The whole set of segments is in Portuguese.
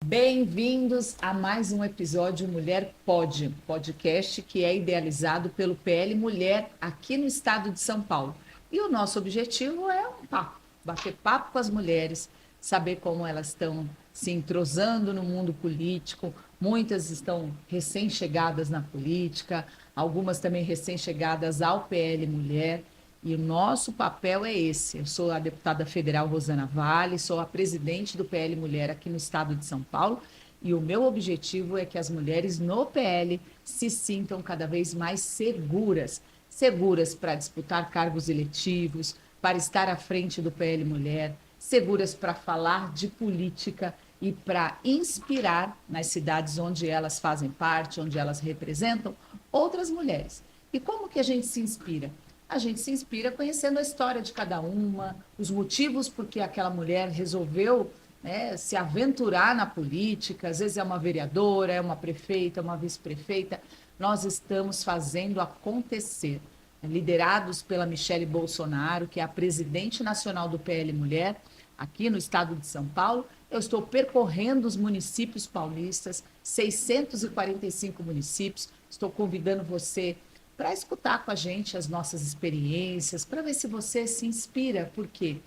Bem-vindos a mais um episódio Mulher Pode, podcast que é idealizado pelo PL Mulher aqui no estado de São Paulo. E o nosso objetivo é um papo, bater papo com as mulheres, saber como elas estão se entrosando no mundo político. Muitas estão recém-chegadas na política, algumas também recém-chegadas ao PL Mulher. E o nosso papel é esse. Eu sou a deputada federal Rosana Vale, sou a presidente do PL Mulher aqui no estado de São Paulo, e o meu objetivo é que as mulheres no PL se sintam cada vez mais seguras, seguras para disputar cargos eletivos, para estar à frente do PL Mulher, seguras para falar de política e para inspirar nas cidades onde elas fazem parte, onde elas representam outras mulheres. E como que a gente se inspira? A gente se inspira conhecendo a história de cada uma, os motivos por que aquela mulher resolveu, né, se aventurar na política. Às vezes é uma vereadora, é uma prefeita, uma vice-prefeita. Nós estamos fazendo acontecer, liderados pela Michele Bolsonaro, que é a presidente nacional do PL Mulher, aqui no estado de São Paulo. Eu estou percorrendo os municípios paulistas, 645 municípios. Estou convidando você para escutar com a gente as nossas experiências, para ver se você se inspira, porque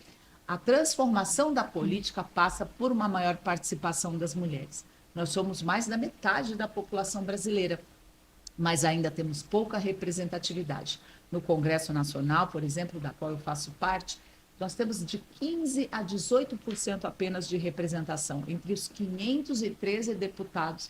a transformação da política passa por uma maior participação das mulheres. Nós somos mais da metade da população brasileira, mas ainda temos pouca representatividade. No Congresso Nacional, por exemplo, da qual eu faço parte, nós temos de 15% a 18% apenas de representação entre os 513 deputados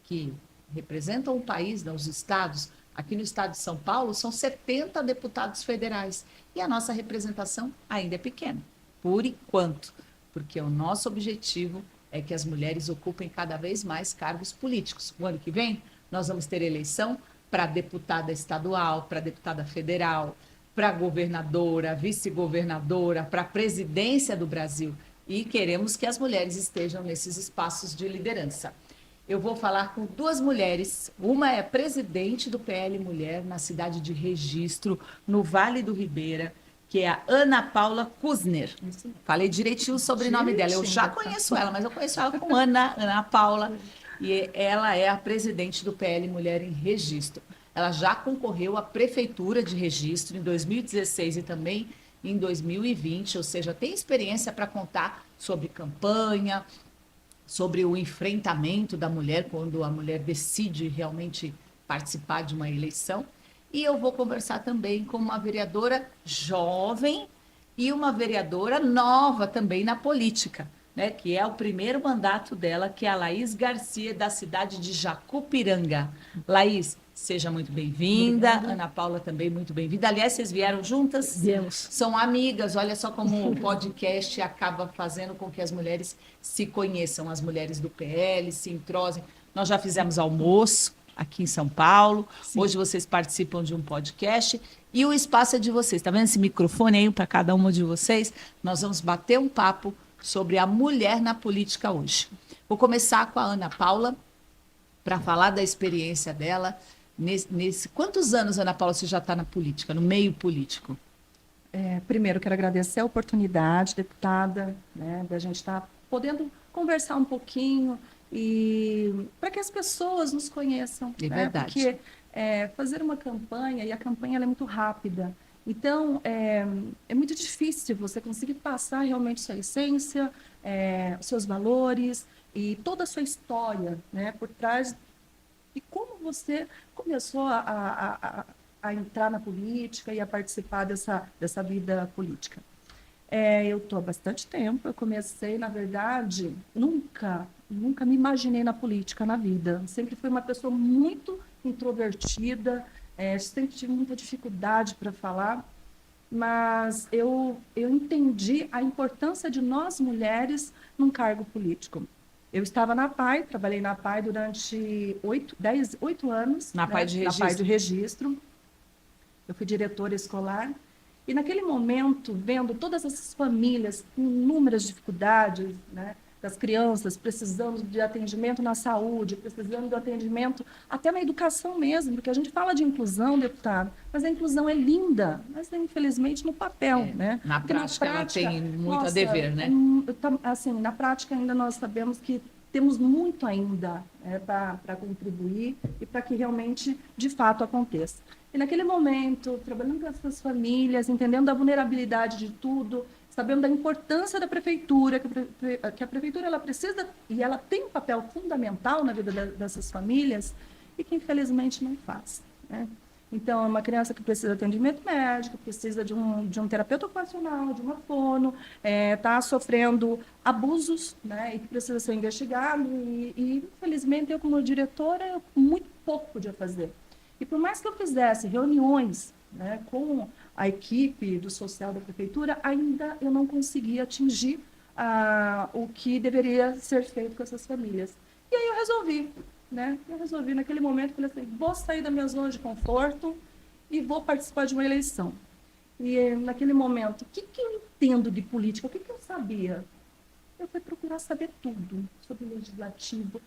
que representam o país, né, os estados. Aqui no estado de São Paulo, são 70 deputados federais. E a nossa representação ainda é pequena, por enquanto, porque o nosso objetivo é que as mulheres ocupem cada vez mais cargos políticos. O ano que vem, nós vamos ter eleição para deputada estadual, para deputada federal, para governadora, vice-governadora, para a presidência do Brasil. E queremos que as mulheres estejam nesses espaços de liderança. Eu vou falar com duas mulheres. Uma é presidente do PL Mulher na cidade de Registro, no Vale do Ribeira, que é a Ana Paula Kuzner. Falei direitinho o sobrenome dela. Eu já conheço ela, mas eu conheço ela como Ana Paula. E ela é a presidente do PL Mulher em Registro. Ela já concorreu à prefeitura de Registro em 2016 e também em 2020, ou seja, tem experiência para contar sobre campanha, sobre o enfrentamento da mulher quando a mulher decide realmente participar de uma eleição. E eu vou conversar também com uma vereadora jovem e uma vereadora nova também na política, né, que é o primeiro mandato dela, que é a Laís Garcia, da cidade de Jacupiranga. Laís, seja muito bem-vinda. Ana Paula também muito bem-vinda. Aliás, vocês vieram juntas? Viemos. São amigas. Olha só como o podcast acaba fazendo com que as mulheres se conheçam, as mulheres do PL, se entrosem. Nós já fizemos almoço aqui em São Paulo. Sim. Hoje vocês participam de um podcast e o espaço é de vocês. Está vendo esse microfone aí para cada uma de vocês? Nós vamos bater um papo sobre a mulher na política hoje. Vou começar com a Ana Paula para falar da experiência dela. Quantos anos, Ana Paula, você já está na política, no meio político? Primeiro, quero agradecer a oportunidade, deputada, né, da gente estar podendo conversar um pouquinho e para que as pessoas nos conheçam. É verdade. Porque fazer uma campanha, e a campanha ela é muito rápida, então é muito difícil você conseguir passar realmente sua essência, os seus valores e toda a sua história, né, por trás de como você começou a entrar na política e a participar dessa vida política. Eu estou há bastante tempo, eu comecei, na verdade, nunca me imaginei na política na vida. Sempre fui uma pessoa muito introvertida, sempre tive muita dificuldade para falar, mas eu entendi a importância de nós mulheres num cargo político. Eu estava na PAI, trabalhei na PAI durante 8 anos. Na PAI de Registro. Na PAI de Registro. Eu fui diretora escolar. E naquele momento, vendo todas essas famílias com inúmeras dificuldades, né, das crianças precisando de atendimento na saúde, precisando de atendimento até na educação mesmo, porque a gente fala de inclusão, deputado, mas a inclusão é linda, mas infelizmente no papel, né? Na prática ela tem muito a dever, né? Assim, na prática ainda nós sabemos que temos muito ainda para contribuir e para que realmente, de fato, aconteça. E naquele momento, trabalhando com essas famílias, entendendo a vulnerabilidade de tudo, sabendo da importância da prefeitura, que a prefeitura ela precisa e ela tem um papel fundamental na vida dessas famílias e que infelizmente não faz, né? Então, é uma criança que precisa de atendimento médico, precisa de um terapeuta ocupacional, de uma fono, está sofrendo abusos, né, e que precisa ser investigado. E, infelizmente, eu, como diretora, muito pouco podia fazer. E por mais que eu fizesse reuniões, né, com a equipe do social da prefeitura, ainda eu não conseguia atingir o que deveria ser feito com essas famílias. E aí eu resolvi. Né? Eu resolvi naquele momento, falei assim, vou sair da minha zona de conforto e vou participar de uma eleição. E naquele momento, o que eu entendo de política? O que eu sabia? Eu fui procurar saber tudo sobre o legislativo,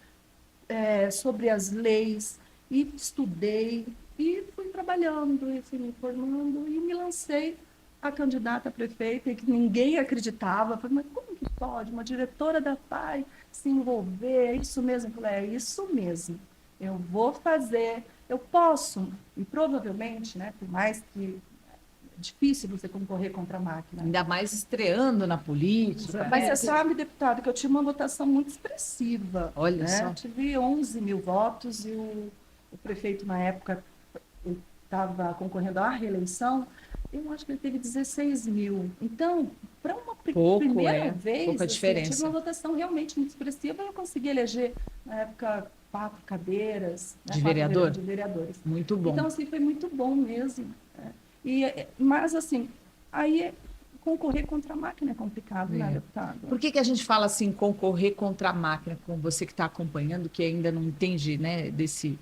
sobre as leis, e estudei, e fui trabalhando, e fui me formando, e me lancei a candidata a prefeita, e que ninguém acreditava. Eu falei, mas como que pode uma diretora da PAI se envolver? É isso mesmo? Eu falei, é isso mesmo. Eu vou fazer, eu posso. E provavelmente, né, por mais que é difícil você concorrer contra a máquina. Ainda mais estreando na política. Mas você sabe, deputado, que eu tive uma votação muito expressiva. Olha, né? só. Eu tive 11 mil votos e o prefeito, na época, estava concorrendo à reeleição. Eu acho que ele teve 16 mil. Então, para uma primeira vez, pouca diferença. Tive uma votação realmente muito expressiva. Eu consegui eleger, na época, 4 cadeiras. Né, de 4 vereador? De vereadores. Muito bom. Então, assim, foi muito bom mesmo. Mas, assim, aí concorrer contra a máquina é complicado, né, deputado? Por que a gente fala assim, concorrer contra a máquina, com você que está acompanhando, que ainda não entende, né, desse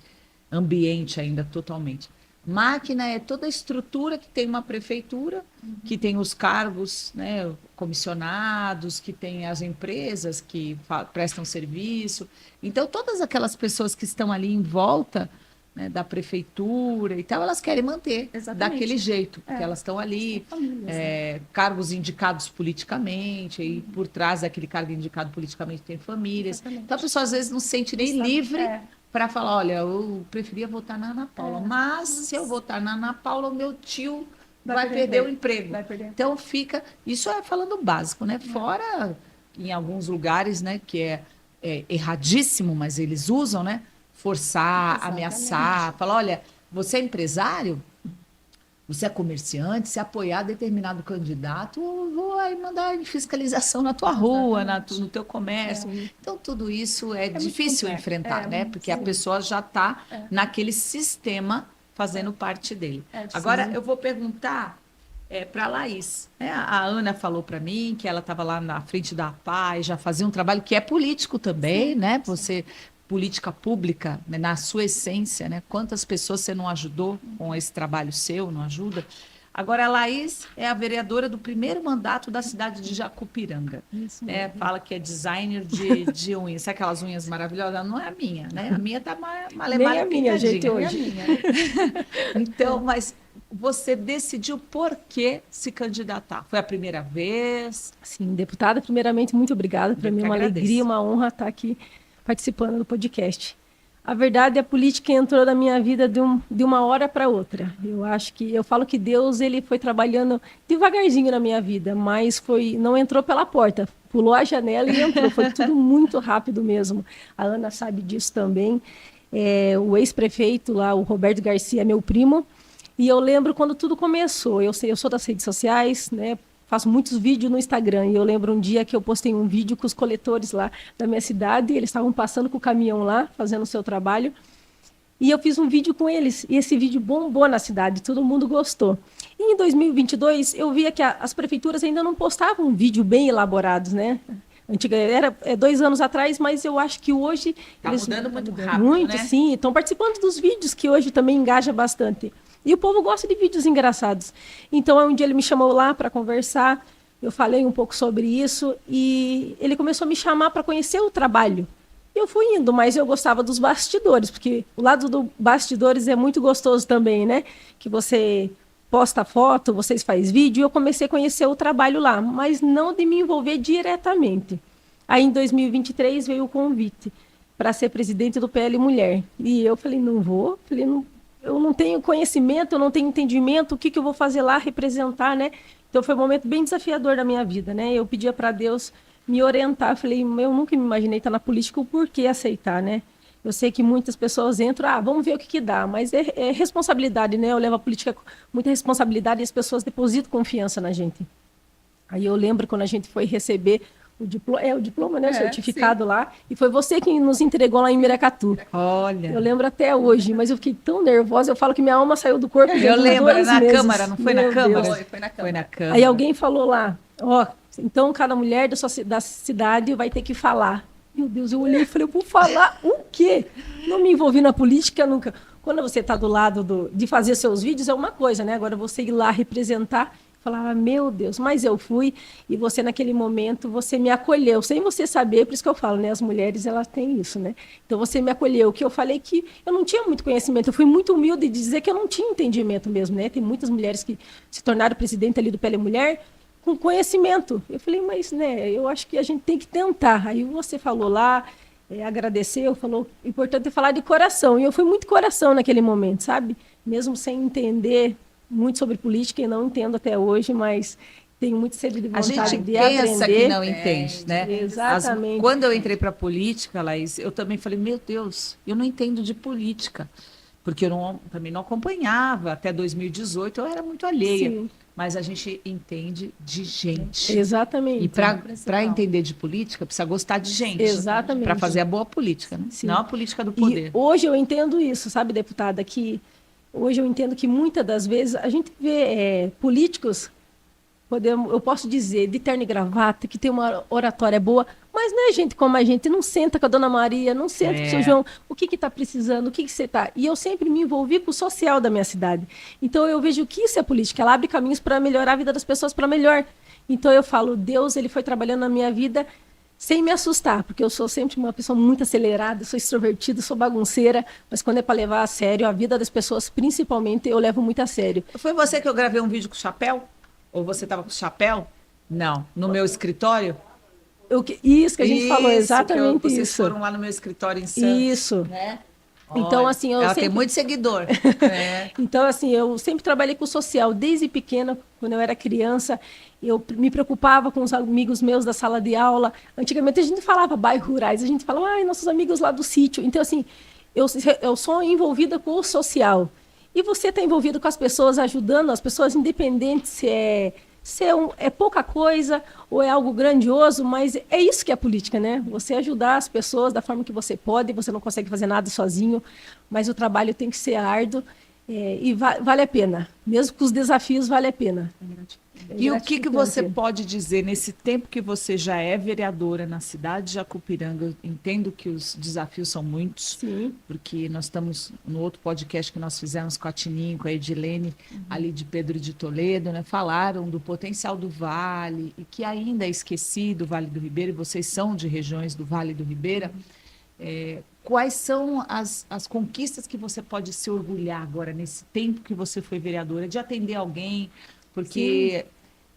ambiente ainda totalmente? Máquina é toda a estrutura que tem uma prefeitura, que tem os cargos, né, comissionados, que tem as empresas que prestam serviço. Então, todas aquelas pessoas que estão ali em volta, né, da prefeitura e tal, elas querem manter daquele jeito, porque elas estão ali, famílias, cargos indicados politicamente, e por trás daquele cargo indicado politicamente tem famílias. Exatamente. Então, a pessoa às vezes não se sente nem livre para falar, olha, eu preferia votar na Ana Paula, mas se eu votar na Ana Paula, o meu tio vai perder o emprego. Então fica, isso é falando básico, né? Fora em alguns lugares, né, que é erradíssimo, mas eles usam, né? Forçar, ameaçar, falar, olha, você é empresário? Você é comerciante, se apoiar determinado candidato, eu vou aí mandar fiscalização na tua rua, no teu comércio. Então, tudo isso é difícil enfrentar, né? Porque a pessoa já está naquele sistema fazendo parte dele. Agora, eu vou perguntar para a Laís. A Ana falou para mim que ela estava lá na frente da PAI, já fazia um trabalho que é político também, né? Você... política pública, né, na sua essência, né? Quantas pessoas você não ajudou com esse trabalho seu, não ajuda? Agora, a Laís é a vereadora do primeiro mandato da cidade de Jacupiranga. Isso mesmo. Fala que é designer de unhas. Sabe aquelas unhas maravilhosas? Não é a minha, né? A minha está malemar gente, hoje. Então, mas você decidiu por que se candidatar? Foi a primeira vez? Sim, deputada, primeiramente, muito obrigada. Para mim é uma alegria, uma honra estar aqui participando do podcast. A verdade, a política entrou na minha vida de uma hora para outra. Eu falo que Deus ele foi trabalhando devagarzinho na minha vida, mas não entrou pela porta, pulou a janela e entrou. Foi tudo muito rápido mesmo. A Ana sabe disso também. O ex-prefeito lá, o Roberto Garcia, é meu primo. E eu lembro quando tudo começou. Eu sou das redes sociais, né? Faço muitos vídeos no Instagram, e eu lembro um dia que eu postei um vídeo com os coletores lá da minha cidade, e eles estavam passando com o caminhão lá, fazendo o seu trabalho, e eu fiz um vídeo com eles, e esse vídeo bombou na cidade, todo mundo gostou. E em 2022, eu via que as prefeituras ainda não postavam um vídeo bem elaborados, né? Era 2 anos atrás, mas eu acho que hoje... Está mudando muito rápido, muito, né? Sim, estão participando dos vídeos, que hoje também engaja bastante. E o povo gosta de vídeos engraçados. Então, um dia ele me chamou lá para conversar, eu falei um pouco sobre isso, e ele começou a me chamar para conhecer o trabalho. E eu fui indo, mas eu gostava dos bastidores, porque o lado do bastidores é muito gostoso também, né? Que você posta foto, vocês fazem vídeo, e eu comecei a conhecer o trabalho lá, mas não de me envolver diretamente. Aí, em 2023, veio o convite para ser presidente do PL Mulher. E eu falei, não vou. Falei, não, eu não tenho conhecimento, eu não tenho entendimento, o que, que eu vou fazer lá, representar, né? Então, foi um momento bem desafiador da minha vida, né? Eu pedia para Deus me orientar. Falei, eu nunca me imaginei estar na política, o porquê aceitar, né? Eu sei que muitas pessoas entram, vamos ver o que dá, mas é responsabilidade, né? Eu levo a política com muita responsabilidade e as pessoas depositam confiança na gente. Aí eu lembro quando a gente foi receber o diploma, né? O certificado sim. Lá, e foi você que nos entregou lá em Miracatu. Olha. Eu lembro até hoje, mas eu fiquei tão nervosa, eu falo que minha alma saiu do corpo. Eu lembro, na meses. Câmara, não foi na Câmara? Foi na Câmara. Foi na Câmara. Aí alguém falou lá, então cada mulher da cidade vai ter que falar. Meu Deus, eu olhei e falei, eu vou falar o quê? Não me envolvi na política nunca. Quando você está do lado de fazer seus vídeos é uma coisa, né? Agora você ir lá representar, falava, meu Deus, mas eu fui e você naquele momento, você me acolheu, sem você saber, por isso que eu falo, né? As mulheres, elas têm isso, né? Então você me acolheu, que eu falei que eu não tinha muito conhecimento, eu fui muito humilde de dizer que eu não tinha entendimento mesmo, né? Tem muitas mulheres que se tornaram presidente ali do PL Mulher, com conhecimento. Eu falei, mas né, eu acho que a gente tem que tentar. Aí você falou lá, agradeceu, falou, importante é falar de coração. E eu fui muito coração naquele momento, sabe? Mesmo sem entender muito sobre política, e não entendo até hoje, mas tenho muito sede de vontade de aprender. A gente pensa que não entende, né? Exatamente. Quando eu entrei para a política, Laís, eu também falei, meu Deus, eu não entendo de política. Porque eu também não acompanhava. Até 2018 eu era muito alheia. Sim. Mas a gente entende de gente. Exatamente. E para entender de política, precisa gostar de gente. Exatamente. Para fazer a boa política, né? Sim. Não a política do poder. E hoje eu entendo isso, sabe, deputada, que hoje eu entendo que muitas das vezes a gente vê políticos, eu posso dizer, de terno e gravata, que tem uma oratória boa, mas não é gente como a gente, não senta com a dona Maria, não senta com o seu João, o que está precisando, o que você está... E eu sempre me envolvi com o social da minha cidade. Então eu vejo que isso é política, ela abre caminhos para melhorar a vida das pessoas para melhor. Então eu falo, Deus, ele foi trabalhando na minha vida sem me assustar, porque eu sou sempre uma pessoa muito acelerada, sou extrovertida, sou bagunceira, mas quando é para levar a sério a vida das pessoas, principalmente, eu levo muito a sério. Foi você que eu gravei um vídeo com chapéu? Ou você estava com chapéu? Não. No meu escritório? Isso que a gente falou, exatamente isso. Vocês foram lá no meu escritório em Santos. Isso. Né? Então, olha, assim, ela tem muito seguidor. É. Então, assim, eu sempre trabalhei com o social, desde pequena, quando eu era criança, eu me preocupava com os amigos meus da sala de aula. Antigamente a gente falava bairros rurais, a gente falava, nossos amigos lá do sítio. Então, assim, eu sou envolvida com o social. E você está envolvido com as pessoas, ajudando as pessoas, independente se é pouca coisa ou é algo grandioso, mas é isso que é a política, né? Você ajudar as pessoas da forma que você pode, você não consegue fazer nada sozinho, mas o trabalho tem que ser árduo e vale a pena. Mesmo com os desafios, vale a pena. E o que você pode dizer nesse tempo que você já é vereadora na cidade de Jacupiranga? Eu entendo que os desafios são muitos, sim, porque nós estamos no outro podcast que nós fizemos com a Tininho, com a Edilene, ali de Pedro de Toledo, né? Falaram do potencial do Vale e que ainda é esquecido o Vale do Ribeira, e vocês são de regiões do Vale do Ribeira. Quais são as conquistas que você pode se orgulhar agora, nesse tempo que você foi vereadora, de atender alguém? Porque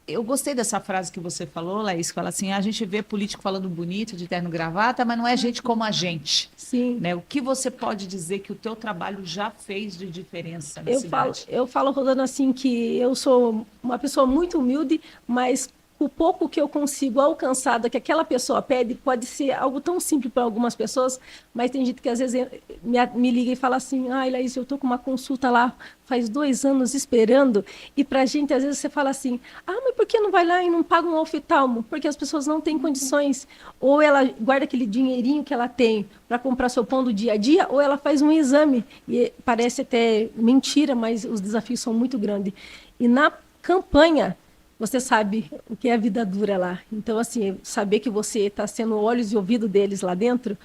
eu gostei dessa frase que você falou, Laís, que fala assim, a gente vê político falando bonito, de terno e gravata, mas não é gente como a gente. Sim. Né? O que você pode dizer que o teu trabalho já fez de diferença na cidade? Eu falo, Rodando, assim, que eu sou uma pessoa muito humilde, mas o pouco que eu consigo alcançar do que aquela pessoa pede pode ser algo tão simples para algumas pessoas, mas tem gente que às vezes me liga e fala assim, Laís, eu estou com uma consulta lá faz 2 anos esperando, e para a gente às vezes você fala assim, mas por que não vai lá e não paga um oftalmo? Porque as pessoas não têm condições, ou ela guarda aquele dinheirinho que ela tem para comprar seu pão do dia a dia, ou ela faz um exame, e parece até mentira, mas os desafios são muito grandes. E na campanha, você sabe o que é a vida dura lá. Então, assim, saber que você está sendo olhos e ouvidos deles lá dentro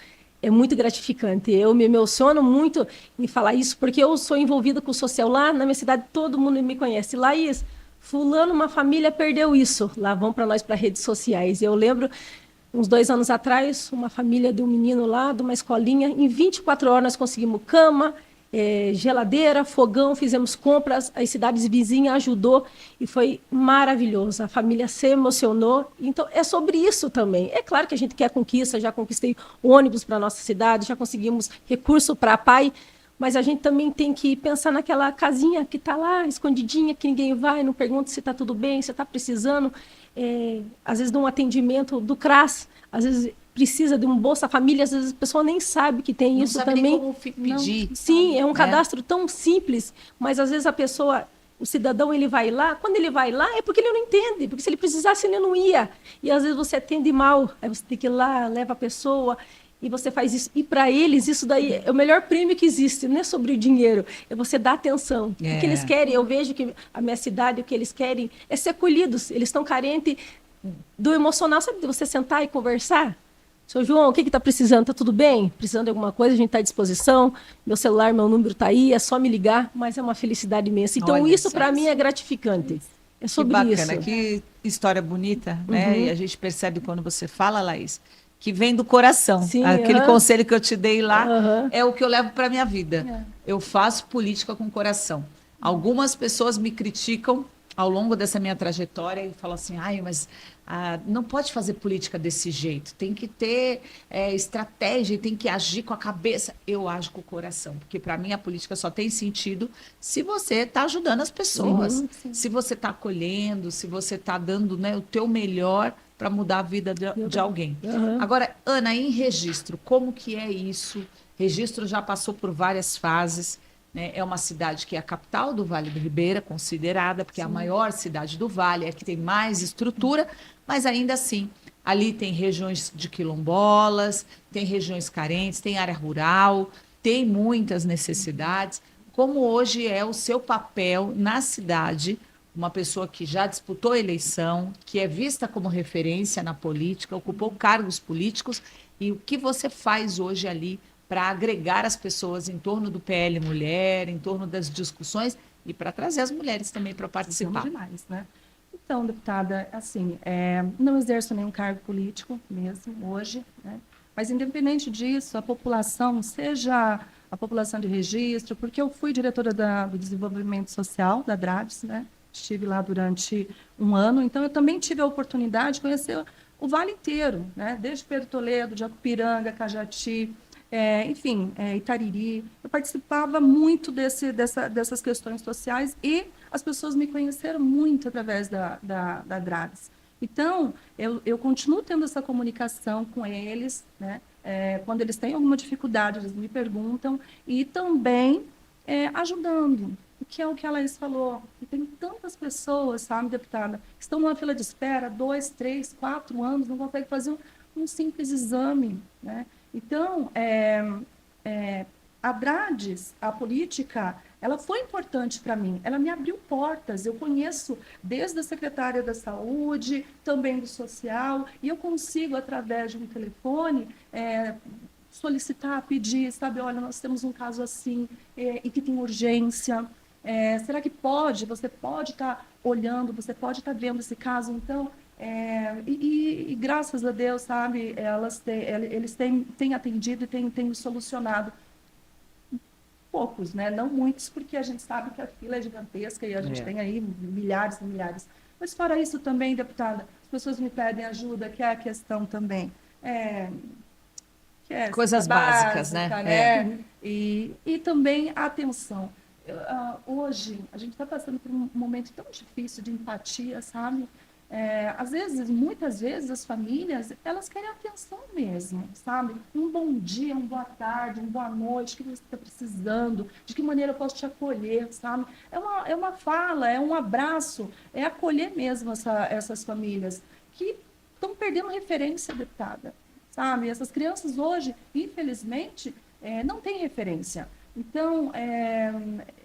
é muito gratificante. Eu me emociono muito em falar isso, porque eu sou envolvida com o social. Lá na minha cidade, todo mundo me conhece. Laís, fulano, uma família perdeu isso. Lá vão para nós, para redes sociais. Eu lembro, uns 2 anos atrás, uma família de um menino lá, de uma escolinha, em 24 horas nós conseguimos cama, geladeira, fogão, fizemos compras, as cidades vizinhas ajudou e foi maravilhoso. A família se emocionou. Então, é sobre isso também. É claro que a gente quer conquista, já conquistei ônibus para a nossa cidade, já conseguimos recurso para a PAI, mas a gente também tem que pensar naquela casinha que está lá, escondidinha, que ninguém vai, não pergunta se está tudo bem, se está precisando, às vezes de um atendimento do CRAS, às vezes precisa de um Bolsa Família, às vezes a pessoa nem sabe que tem isso também. Não sabe nem como pedir. Não, sim, é um cadastro tão simples, mas às vezes a pessoa, o cidadão, ele vai lá, quando ele vai lá é porque ele não entende, porque se ele precisasse ele não ia. E às vezes você atende mal, aí você tem que ir lá, leva a pessoa e você faz isso. E para eles isso daí é o melhor prêmio que existe, não é sobre o dinheiro, é você dar atenção. O que eles querem, eu vejo que a minha cidade, o que eles querem é ser acolhidos, eles estão carentes do emocional, sabe, de você sentar e conversar. Seu João, o que está precisando? Está tudo bem? Precisando de alguma coisa? A gente está à disposição. Meu celular, meu número está aí, é só me ligar, mas é uma felicidade imensa. Então, olha, isso para mim é gratificante. É sobre isso. Que bacana, que história bonita, né? E a gente percebe quando você fala, Laís, que vem do coração. Sim, aquele conselho que eu te dei lá é o que eu levo para a minha vida. Eu faço política com coração. Algumas pessoas me criticam ao longo dessa minha trajetória e falam assim, mas não pode fazer política desse jeito, tem que ter estratégia, tem que agir com a cabeça. Eu ajo com o coração, porque para mim a política só tem sentido se você está ajudando as pessoas, se você está acolhendo, se você está dando, né, o teu melhor para mudar a vida de alguém. Agora, Ana, em Registro, como que é isso? Registro já passou por várias fases. É uma cidade que é a capital do Vale do Ribeira, considerada, porque é a maior cidade do Vale, é que tem mais estrutura, mas ainda assim, ali tem regiões de quilombolas, tem regiões carentes, tem área rural, tem muitas necessidades. Como hoje é o seu papel na cidade, uma pessoa que já disputou a eleição, que é vista como referência na política, ocupou cargos políticos, e o que você faz hoje ali para agregar as pessoas em torno do PL Mulher, em torno das discussões e para trazer as mulheres também para participar. Demais, né? Então, deputada, assim, não exerço nenhum cargo político mesmo hoje, né? Mas independente disso, a população, seja a população de Registro, porque eu fui diretora do desenvolvimento social da DRADES, né? Estive lá durante um ano, então eu também tive a oportunidade de conhecer o Vale inteiro, né? Desde Pedro Toledo, Jacupiranga, Cajati, enfim, Itariri. Eu participava muito dessas questões sociais e as pessoas me conheceram muito através da DRADES. Então, eu continuo tendo essa comunicação com eles, né? Quando eles têm alguma dificuldade, eles me perguntam, e também ajudando, que é o que a Laís falou. E tem tantas pessoas, sabe, deputada, que estão numa fila de espera, 2, 3, 4 anos, não conseguem fazer um simples exame, né? Então, a DRADES, a política, ela foi importante para mim. Ela me abriu portas. Eu conheço desde a secretária da Saúde, também do Social, e eu consigo, através de um telefone, solicitar, pedir, sabe, olha, nós temos um caso assim, e que tem urgência. Será que pode? Você pode estar olhando, você pode estar vendo esse caso, então... E graças a Deus, sabe, eles têm atendido e têm solucionado. Poucos, né? Não muitos, porque a gente sabe que a fila é gigantesca e a gente tem aí milhares e milhares. Mas fora isso também, deputada, as pessoas me pedem ajuda, que é a questão também. Coisas básicas, né? E também a atenção. Hoje, a gente está passando por um momento tão difícil de empatia, sabe? Às vezes, muitas vezes, as famílias, elas querem atenção mesmo, sabe? Um bom dia, uma boa tarde, uma boa noite, o que você está precisando, de que maneira eu posso te acolher, sabe? É uma fala, é um abraço, é acolher mesmo essas famílias que estão perdendo referência, deputada, sabe? Essas crianças hoje, infelizmente, não têm referência. Então,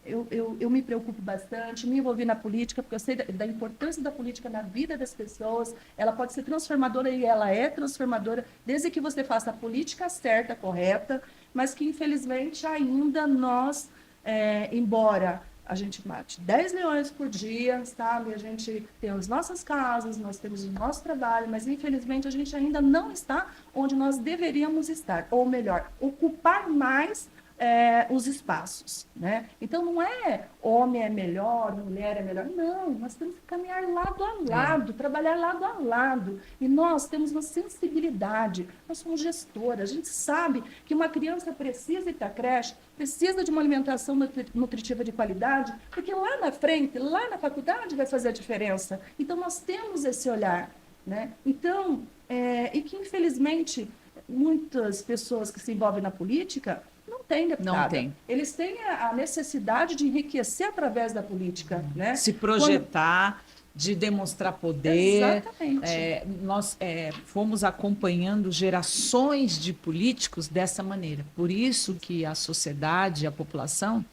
eu me preocupo bastante, me envolvi na política, porque eu sei da importância da política na vida das pessoas. Ela pode ser transformadora e ela é transformadora, desde que você faça a política certa, correta, mas que, infelizmente, ainda nós, embora a gente mate 10 leões por dia, sabe? A gente tem as nossas casas, nós temos o nosso trabalho, mas, infelizmente, a gente ainda não está onde nós deveríamos estar. Ou melhor, ocupar mais os espaços, né? Então, não é homem é melhor, mulher é melhor. Não, nós temos que caminhar lado a lado, trabalhar lado a lado. E nós temos uma sensibilidade, nós somos gestoras, a gente sabe que uma criança precisa ir para a creche, precisa de uma alimentação nutritiva de qualidade, porque lá na frente, lá na faculdade vai fazer a diferença. Então, nós temos esse olhar, né? Então, e que infelizmente muitas pessoas que se envolvem na política não têm, deputada. Não tem. Eles têm a necessidade de enriquecer através da política, né? Se projetar, de demonstrar poder. Exatamente. Nós fomos acompanhando gerações de políticos dessa maneira. Por isso que a sociedade, a população,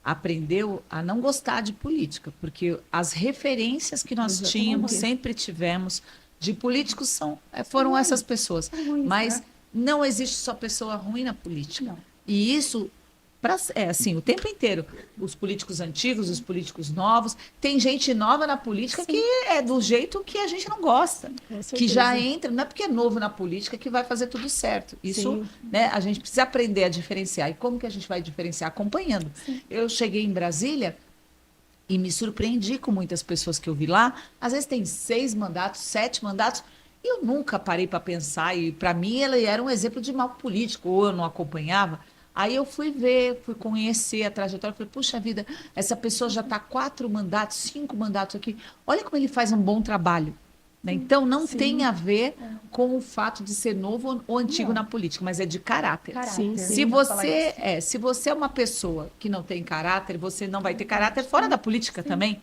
aprendeu a não gostar de política, porque as referências que nós tínhamos, sempre tivemos, de políticos foram essas pessoas. Mas não existe só pessoa ruim na política. Não. E isso, assim, o tempo inteiro. Os políticos antigos, os políticos novos. Tem gente nova na política que é do jeito que a gente não gosta. Que já entra, não é porque é novo na política que vai fazer tudo certo. Isso, né, a gente precisa aprender a diferenciar. E como que a gente vai diferenciar? Acompanhando. Eu cheguei em Brasília e me surpreendi com muitas pessoas que eu vi lá. Às vezes tem 6 mandatos, 7 mandatos. E eu nunca parei para pensar. E para mim ele era um exemplo de mau político, ou eu não acompanhava. Aí eu fui ver, fui conhecer a trajetória. Falei, puxa vida, essa pessoa já está 4 mandatos, 5 mandatos aqui. Olha como ele faz um bom trabalho. Né? Então, não tem a ver com o fato de ser novo ou antigo na política, mas é de caráter. Se você é uma pessoa que não tem caráter, você não vai ter caráter fora da política também.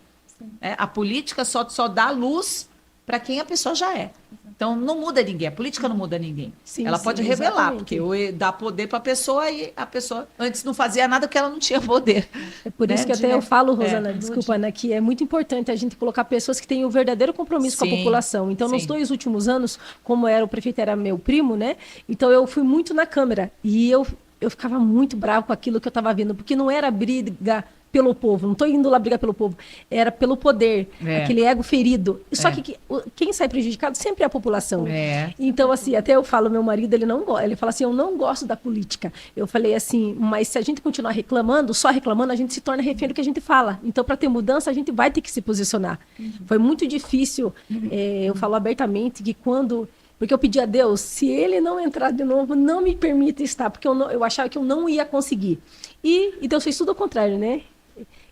A política só dá luz para quem a pessoa já é. Então, não muda ninguém. A política não muda ninguém. Ela pode revelar, porque dá poder para a pessoa e a pessoa antes não fazia nada porque ela não tinha poder. É por isso que até eu falo, Rosana, desculpa, Ana, que é muito importante a gente colocar pessoas que têm um verdadeiro compromisso com a população. Então, nos 2 últimos anos, como o prefeito era meu primo, né? Então, eu fui muito na Câmara e eu ficava muito bravo com aquilo que eu estava vendo, porque não era briga pelo povo, não estou indo lá brigar pelo povo, era pelo poder, aquele ego ferido. Só que quem sai prejudicado sempre é a população. Então, assim, até eu falo, meu marido, ele fala assim, eu não gosto da política. Eu falei assim, mas se a gente continuar reclamando, só reclamando, a gente se torna refém do que a gente fala. Então, para ter mudança, a gente vai ter que se posicionar. Foi muito difícil, eu falo abertamente que porque eu pedi a Deus, se ele não entrar de novo, não me permita estar, porque eu achava que eu não ia conseguir. E Deus fez tudo ao contrário, né?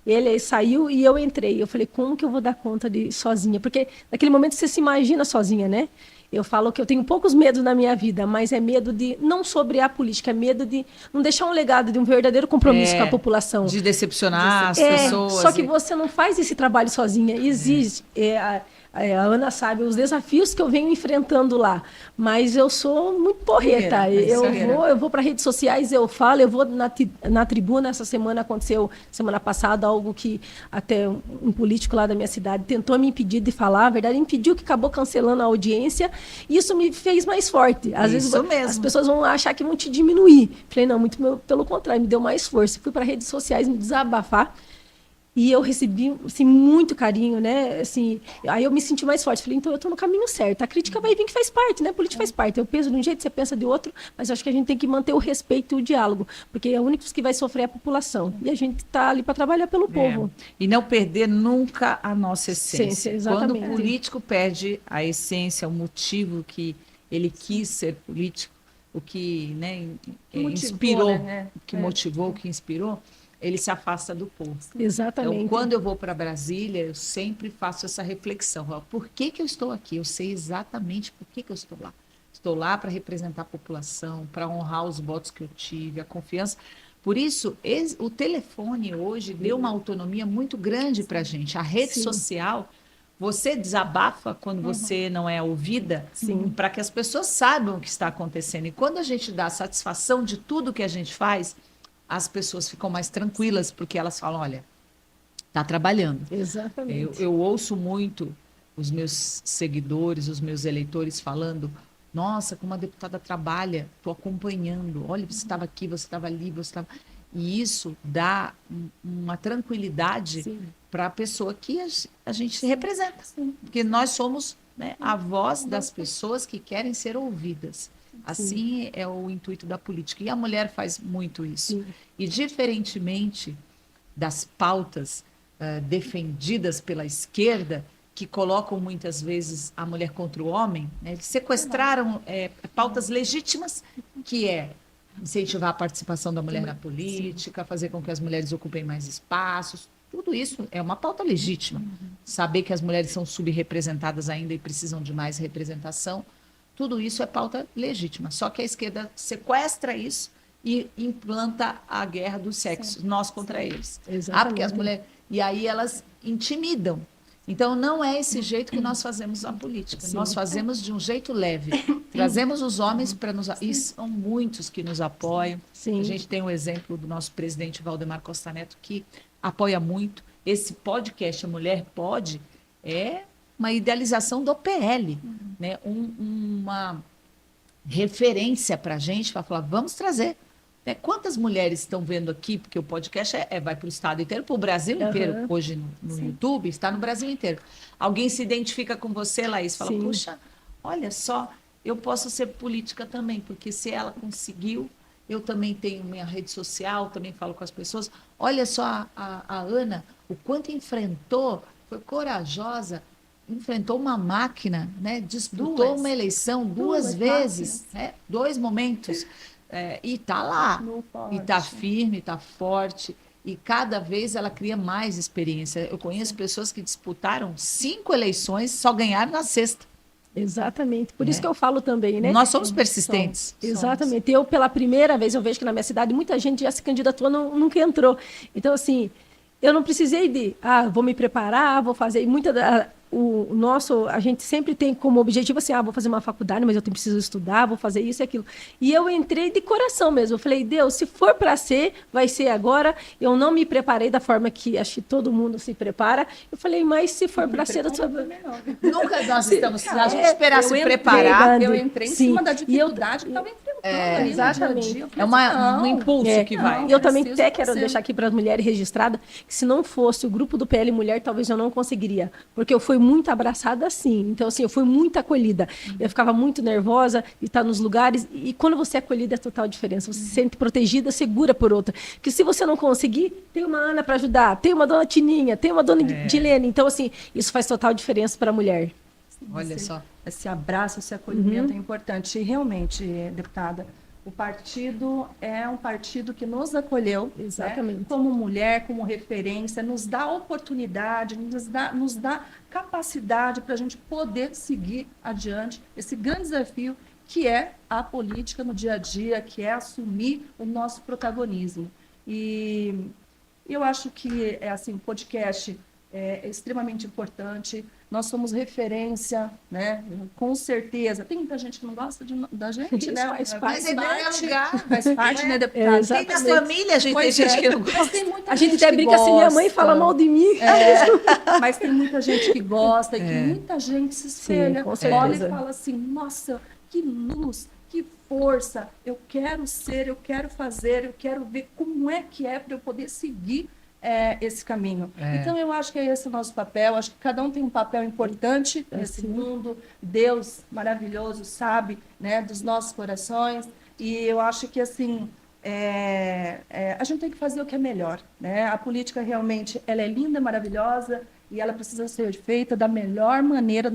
Ele saiu e eu entrei. Eu falei, como que eu vou dar conta de sozinha? Porque naquele momento você se imagina sozinha, né? Eu falo que eu tenho poucos medos na minha vida, mas é medo de não sobre a política, é medo de não deixar um legado de um verdadeiro compromisso com a população. De decepcionar as pessoas. Só que você não faz esse trabalho sozinha. Existe. A Ana sabe os desafios que eu venho enfrentando lá, mas eu sou muito porreta. Eu vou para redes sociais, eu falo, eu vou na tribuna. Essa semana aconteceu, semana passada, algo que até um político lá da minha cidade tentou me impedir de falar, a verdade, impediu, que acabou cancelando a audiência, e isso me fez mais forte. Às vezes as pessoas vão achar que vão te diminuir. Falei, não, pelo contrário, me deu mais força. Fui para redes sociais me desabafar. E eu recebi, assim, muito carinho, né? Assim, aí eu me senti mais forte. Falei, então eu estou no caminho certo. A crítica vai vir, que faz parte, né? A política faz parte. Eu penso de um jeito, você pensa de outro, mas eu acho que a gente tem que manter o respeito e o diálogo, porque é o único que vai sofrer a população. E a gente está ali para trabalhar pelo povo. E não perder nunca a nossa essência. Exatamente. Quando o político perde a essência, o motivo que ele quis ser político, o que, né, inspirou, o que motivou, o que inspirou, ele se afasta do povo. Exatamente. Então, quando eu vou para Brasília, eu sempre faço essa reflexão. Por que eu estou aqui? Eu sei exatamente por que eu estou lá. Estou lá para representar a população, para honrar os votos que eu tive, a confiança. Por isso, o telefone hoje deu uma autonomia muito grande para a gente. A rede social, você desabafa quando você não é ouvida, para que as pessoas saibam o que está acontecendo. E quando a gente dá satisfação de tudo que a gente faz, as pessoas ficam mais tranquilas, porque elas falam, olha, está trabalhando. Exatamente. Eu ouço muito os meus seguidores, os meus eleitores falando, nossa, como a deputada trabalha, estou acompanhando, olha, você estava aqui, você estava ali, você estava... E isso dá uma tranquilidade para a pessoa que a gente representa. Porque nós somos, né, a voz das pessoas que querem ser ouvidas. Assim é o intuito da política. E a mulher faz muito isso. Sim. E diferentemente das pautas defendidas pela esquerda, que colocam muitas vezes a mulher contra o homem, né? Eles sequestraram pautas legítimas, que é incentivar a participação da mulher na política, fazer com que as mulheres ocupem mais espaços. Tudo isso é uma pauta legítima. Saber que as mulheres são subrepresentadas ainda e precisam de mais representação, tudo isso é pauta legítima. Só que a esquerda sequestra isso e implanta a guerra dos sexos, nós contra eles. Exatamente. Porque as mulheres... E aí elas intimidam. Então, não é esse jeito que nós fazemos a política. Sim. Nós fazemos de um jeito leve. Trazemos os homens para nos... E são muitos que nos apoiam. Sim. A gente tem o exemplo do nosso presidente Valdemar Costa Neto, que apoia muito. Esse podcast, A Mulher Pode, é uma idealização do PL, né? Uma referência para a gente, para falar, vamos trazer. Né? Quantas mulheres estão vendo aqui, porque o podcast vai para o estado inteiro, para o Brasil inteiro, hoje no YouTube, está no Brasil inteiro. Alguém se identifica com você, Laís, fala, puxa, olha só, eu posso ser política também, porque se ela conseguiu, eu também tenho minha rede social, também falo com as pessoas. Olha só a Ana, o quanto enfrentou, foi corajosa, enfrentou uma máquina, né? Disputou uma eleição duas vezes, né? 2 momentos. E está lá, e está firme, está forte, e cada vez ela cria mais experiência. Eu conheço pessoas que disputaram 5 eleições, só ganharam na 6ª. Exatamente, por isso que eu falo também, né? Nós somos persistentes. Exatamente, eu pela primeira vez, eu vejo que na minha cidade muita gente já se candidatou, nunca entrou. Então, assim, eu não precisei de, vou me preparar, vou fazer, e a gente sempre tem como objetivo assim, vou fazer uma faculdade, mas eu preciso estudar, vou fazer isso e aquilo. E eu entrei de coração mesmo. Eu falei, Deus, se for para ser, vai ser agora. Eu não me preparei da forma que acho que todo mundo se prepara. Eu falei, mas se for para ser, eu sou... Nunca nós estamos, se a gente esperar se preparar. Eu entrei em cima da dificuldade que estava enfrentando ali. Exatamente. É um impulso que vai. E eu também até quero deixar aqui para as mulheres registradas que se não fosse o grupo do PL Mulher, talvez eu não conseguiria. Porque eu fui muito abraçada assim. Então, assim, eu fui muito acolhida. Eu ficava muito nervosa de estar nos lugares. E quando você é acolhida, é total diferença. Você se sente protegida, segura por outra. Porque se você não conseguir, tem uma Ana para ajudar, tem uma dona Tininha, tem uma dona Dilene. Então, assim, isso faz total diferença para a mulher. Olha só. Esse abraço, esse acolhimento é importante. E realmente, deputada, o partido é um partido que nos acolheu, exatamente, né, como mulher, como referência, nos dá oportunidade, nos dá capacidade para a gente poder seguir adiante esse grande desafio que é a política no dia a dia, que é assumir o nosso protagonismo. E eu acho que o podcast é extremamente importante. Nós somos referência, né? Com certeza. Tem muita gente que não gosta da gente, né? Faz parte, né, deputada? Tem da família, tem gente que não gosta. Tem muita a gente até brinca assim, minha mãe fala mal de mim. Mas tem muita gente que gosta e que muita gente se espelha. Olha e fala assim, nossa, que luz, que força. Eu quero ser, eu quero fazer, eu quero ver como é que é para eu poder seguir esse caminho. Então, eu acho que é esse o nosso papel. Acho que cada um tem um papel importante nesse mundo. Deus maravilhoso sabe, né, dos nossos corações. E eu acho que, assim, a gente tem que fazer o que é melhor. Né? A política, realmente, ela é linda, maravilhosa, e ela precisa ser feita da melhor maneira,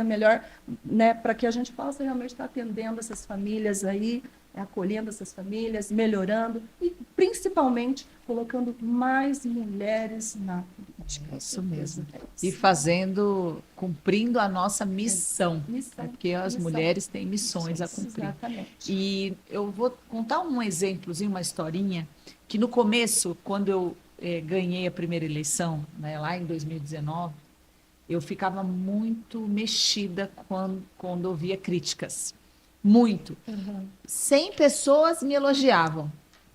né, para que a gente possa realmente estar atendendo essas famílias aí, acolhendo essas famílias, melhorando e, principalmente, colocando mais mulheres na política. Isso mesmo. E cumprindo a nossa missão. Porque as mulheres têm missões a cumprir. Exatamente. E eu vou contar um exemplozinho, uma historinha, que no começo, quando eu ganhei a primeira eleição, né, lá em 2019, eu ficava muito mexida quando ouvia críticas. Muito. 100 pessoas me elogiavam.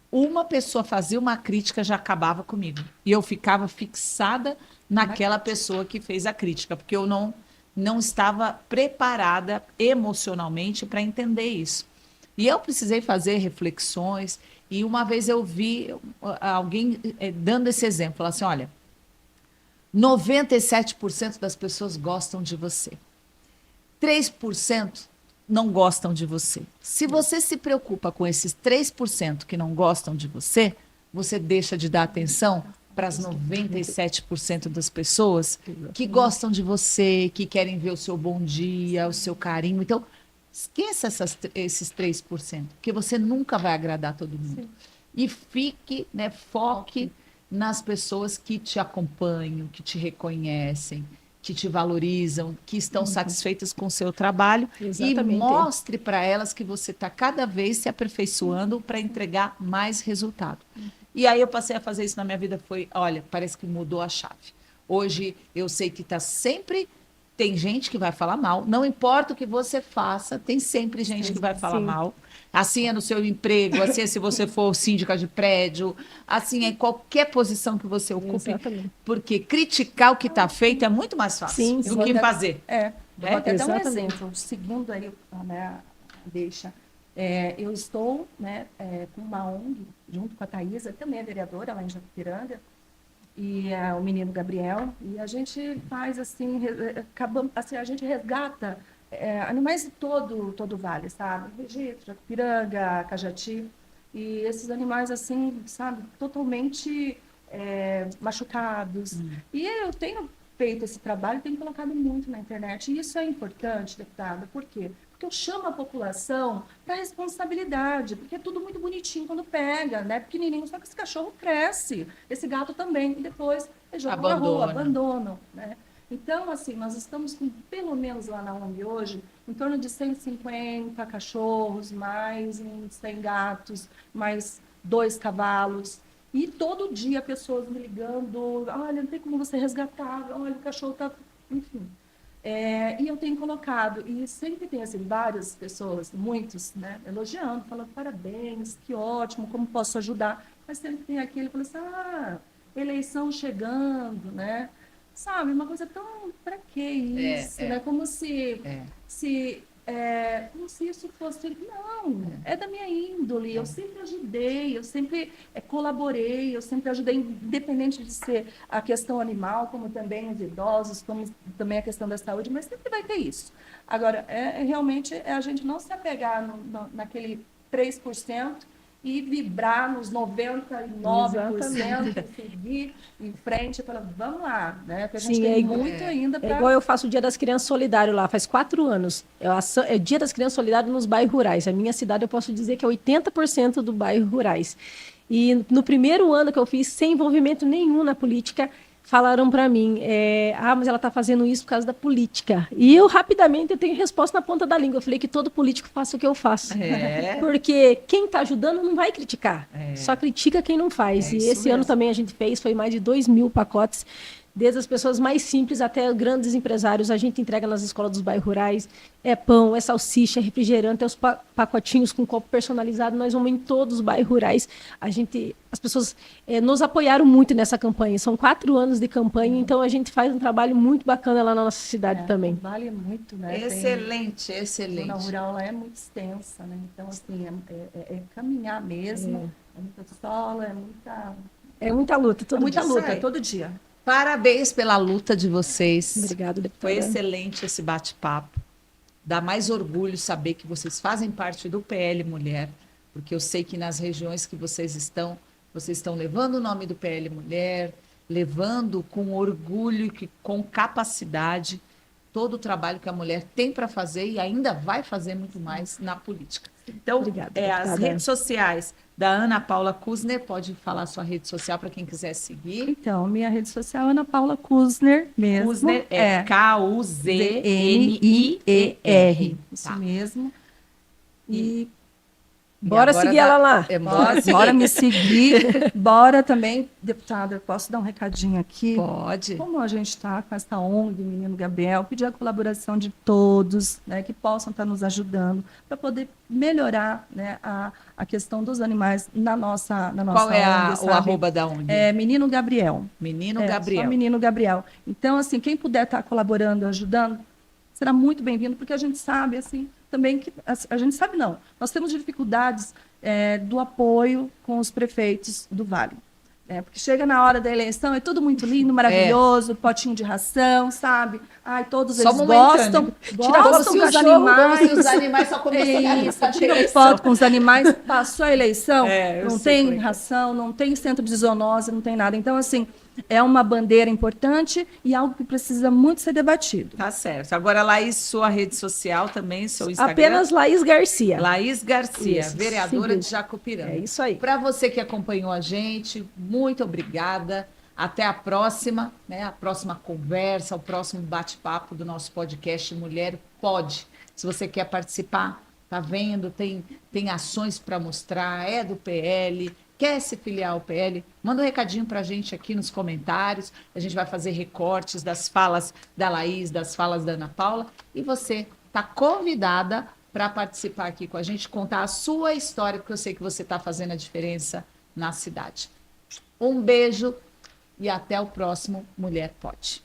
Uma pessoa fazia uma crítica, já acabava comigo. E eu ficava fixada naquela pessoa que fez a crítica, porque eu não estava preparada emocionalmente para entender isso. E eu precisei fazer reflexões, e uma vez eu vi alguém dando esse exemplo, falou assim, olha, 97% das pessoas gostam de você. 3% não gostam de você. Se você se preocupa com esses 3% que não gostam de você, você deixa de dar atenção para as 97% das pessoas que gostam de você, que querem ver o seu bom dia, o seu carinho. Então, esqueça esses 3%, porque você nunca vai agradar todo mundo. Sim. E fique, né, foque nas pessoas que te acompanham, que te reconhecem, que te valorizam, que estão satisfeitas com o seu trabalho. Exatamente. E mostre para elas que você está cada vez se aperfeiçoando para entregar mais resultado. E aí eu passei a fazer isso na minha vida, olha, parece que mudou a chave. Hoje eu sei que tem gente que vai falar mal, não importa o que você faça, tem sempre gente que vai falar mal. Assim é no seu emprego, assim é se você for síndica de prédio, assim é em qualquer posição que você ocupe. Exatamente. Porque criticar o que está feito é muito mais fácil do que fazer. Vou até dar um Exatamente. exemplo. Seguindo aí, né, eu estou, né, com uma ONG, junto com a Thaisa, também é vereadora lá em Japipiranga, e o menino Gabriel, e a gente faz assim, a gente resgata animais de todo o vale, sabe? Registro, Japipiranga, Cajati, e esses animais assim, sabe, totalmente machucados. E eu tenho feito esse trabalho, tenho colocado muito na internet, e isso é importante, deputada, por quê? Porque eu chamo a população para responsabilidade, porque é tudo muito bonitinho quando pega, né? Pequenininho, só que esse cachorro cresce, esse gato também, e depois jogam na rua, abandonam, né? Então, assim, nós estamos com, pelo menos lá na ONG hoje, em torno de 150 cachorros, mais 100 gatos, mais 2 cavalos. E todo dia pessoas me ligando, olha, não tem como você resgatar, olha, o cachorro está... Enfim. E eu tenho colocado, e sempre tem assim, várias pessoas, muitos, né, elogiando, falando parabéns, que ótimo, como posso ajudar? Mas sempre tem aquele que fala assim, eleição chegando, né? Sabe, uma coisa tão, para que isso, né? Como se isso fosse, não, é da minha índole, eu sempre ajudei, eu sempre colaborei, eu sempre ajudei, independente de ser a questão animal, como também os idosos, como também a questão da saúde, mas sempre vai ter isso. Agora, realmente a gente não se apegar naquele 3%, e vibrar nos 99%, e seguir em frente e falar, vamos lá, né? Porque a gente tem muito ainda para... É igual eu faço o Dia das Crianças Solidário lá, faz 4 anos. É o Dia das Crianças Solidário nos bairros rurais. A minha cidade, eu posso dizer que é 80% do bairro rurais. E no primeiro ano que eu fiz, sem envolvimento nenhum na política, falaram para mim, mas ela está fazendo isso por causa da política. E eu, rapidamente, eu tenho resposta na ponta da língua. Eu falei que todo político faça o que eu faço. Porque quem está ajudando não vai criticar. Só critica quem não faz. E esse ano também a gente fez, foi mais de 2.000 pacotes. Desde as pessoas mais simples até grandes empresários, a gente entrega nas escolas dos bairros rurais. É pão, é salsicha, é refrigerante, é os pacotinhos com copo personalizado. Nós vamos em todos os bairros rurais. As pessoas nos apoiaram muito nessa campanha. São 4 anos de campanha, então a gente faz um trabalho muito bacana lá na nossa cidade também. Vale muito, né? Excelente. A zona rural lá é muito extensa, né? Então, assim, é caminhar mesmo, é muita sola, é muita luta, todo dia. Parabéns pela luta de vocês. Obrigada, deputada. Foi excelente esse bate-papo. Dá mais orgulho saber que vocês fazem parte do PL Mulher, porque eu sei que nas regiões que vocês estão levando o nome do PL Mulher, levando com orgulho, com capacidade, todo o trabalho que a mulher tem para fazer e ainda vai fazer muito mais na política. Então, Obrigada, as redes sociais da Ana Paula Kuzner, pode falar a sua rede social para quem quiser seguir. Então, minha rede social é Ana Paula Kuzner mesmo. Kuzner é Kuzner. Isso mesmo. E bora seguir ela lá. Bora me seguir. Bora também, deputada, eu posso dar um recadinho aqui? Pode. Como a gente está com essa ONG do Menino Gabriel, pedir a colaboração de todos, né, que possam estar nos ajudando para poder melhorar, né, a questão dos animais na nossa Qual é ONG, o arroba da ONG? Menino Gabriel. Menino Gabriel. Só Menino Gabriel. Então, assim, quem puder estar colaborando, ajudando, será muito bem-vindo, porque a gente sabe, assim, também que a gente sabe não. Nós temos dificuldades do apoio com os prefeitos do Vale. Porque chega na hora da eleição, é tudo muito lindo, maravilhoso, potinho de ração, sabe? Ai, todos Só eles momentâneo. gostam dos animais. Os animais só começam Isso, tira foto com os animais, passou a eleição, não tem ração, não tem centro de zoonose, não tem nada. Então, assim, é uma bandeira importante e algo que precisa muito ser debatido. Tá certo. Agora, Laís, sua rede social também, seu Instagram. Apenas Laís Garcia. Laís Garcia, Isso, vereadora simples. de Jacupiranga. É isso aí. Para você que acompanhou a gente, muito obrigada. Até a próxima, né? A próxima conversa, o próximo bate-papo do nosso podcast Mulher Pode. Se você quer participar, tá vendo? Tem ações para mostrar, é do PL, quer se filiar ao PL, manda um recadinho para a gente aqui nos comentários. A gente vai fazer recortes das falas da Laís, das falas da Ana Paula. E você está convidada para participar aqui com a gente, contar a sua história, porque eu sei que você está fazendo a diferença na cidade. Um beijo e até o próximo Mulher Pode.